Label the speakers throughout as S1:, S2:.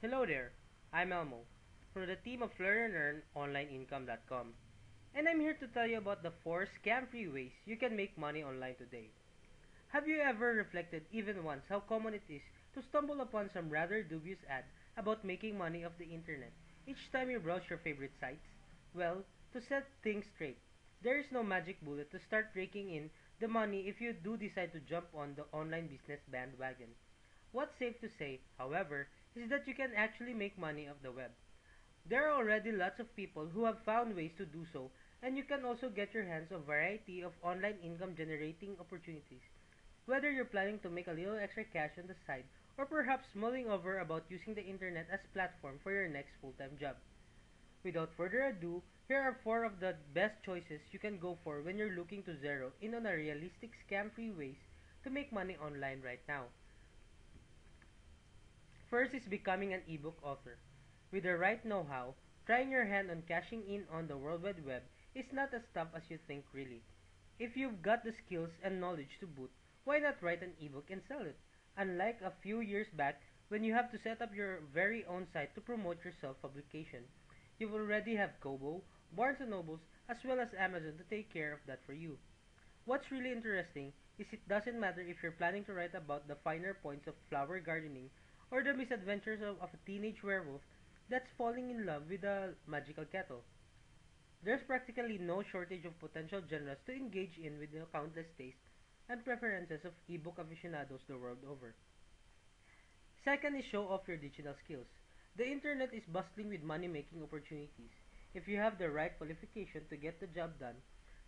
S1: Hello there, I'm Elmo from the team of LearnAndEarnOnlineIncome.com, and I'm here to tell you about the 4 scam-free ways you can make money online today. Have you ever reflected even once how common it is to stumble upon some rather dubious ad about making money off the internet each time you browse your favorite sites? Well, to set things straight, there is no magic bullet to start raking in the money if you do decide to jump on the online business bandwagon. What's safe to say, however, is that you can actually make money off the web. There are already lots of people who have found ways to do so, and you can also get your hands on a variety of online income generating opportunities. Whether you're planning to make a little extra cash on the side, or perhaps mulling over about using the internet as a platform for your next full-time job. Without further ado, here are 4 of the best choices you can go for when you're looking to zero in on a realistic scam-free ways to make money online right now. First is becoming an ebook author. With the right know-how, trying your hand on cashing in on the World Wide Web is not as tough as you think really. If you've got the skills and knowledge to boot, why not write an ebook and sell it? Unlike a few years back when you have to set up your very own site to promote your self-publication, you already have Kobo, Barnes& and Nobles, as well as Amazon to take care of that for you. What's really interesting is it doesn't matter if you're planning to write about the finer points of flower gardening or the misadventures of a teenage werewolf that's falling in love with a magical kettle. There's practically no shortage of potential genres to engage in with the countless tastes and preferences of ebook aficionados the world over. Second is show off your digital skills. The internet is bustling with money-making opportunities. If you have the right qualification to get the job done,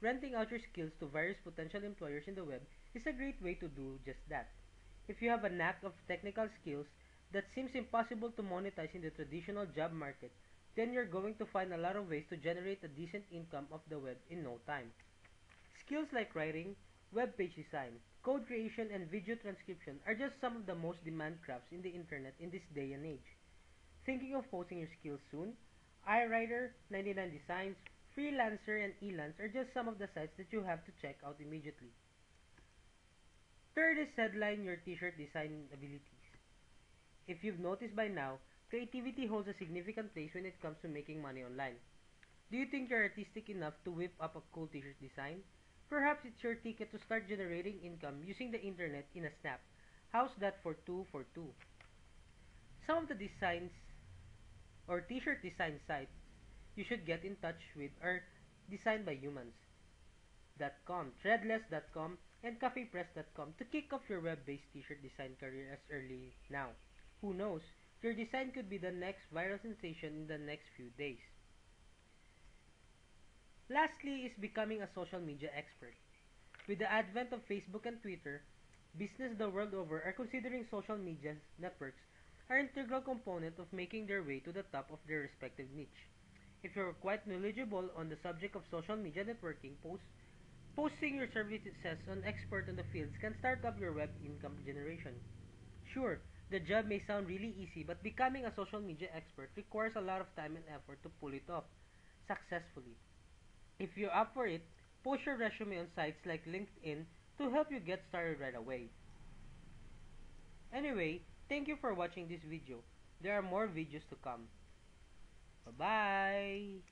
S1: renting out your skills to various potential employers in the web is a great way to do just that. If you have a knack of technical skills that seems impossible to monetize in the traditional job market, then you're going to find a lot of ways to generate a decent income off the web in no time. Skills like writing, web page design, code creation, and video transcription are just some of the most demand crafts in the internet in this day and age. Thinking of posting your skills soon? iWriter, 99 Designs, Freelancer, and Elance are just some of the sites that you have to check out immediately. Third is headline your t-shirt design abilities. If you've noticed by now, creativity holds a significant place when it comes to making money online. Do you think you're artistic enough to whip up a cool t-shirt design? Perhaps it's your ticket to start generating income using the internet in a snap. How's that for 2 for 2? Some of the designs or t-shirt design sites you should get in touch with are Designed by Humans.com, Threadless.com, and CafePress.com to kick off your web-based t-shirt design career as early now. Who knows, your design could be the next viral sensation in the next few days. Lastly is becoming a social media expert. With the advent of Facebook and Twitter, businesses the world over are considering social media networks are an integral component of making their way to the top of their respective niche. If you're quite knowledgeable on the subject of social media networking, posting your services on expert in the fields can start up your web income generation. Sure, the job may sound really easy, but becoming a social media expert requires a lot of time and effort to pull it off successfully. If you're up for it, post your resume on sites like LinkedIn to help you get started right away. Anyway, thank you for watching this video. There are more videos to come. Bye-bye!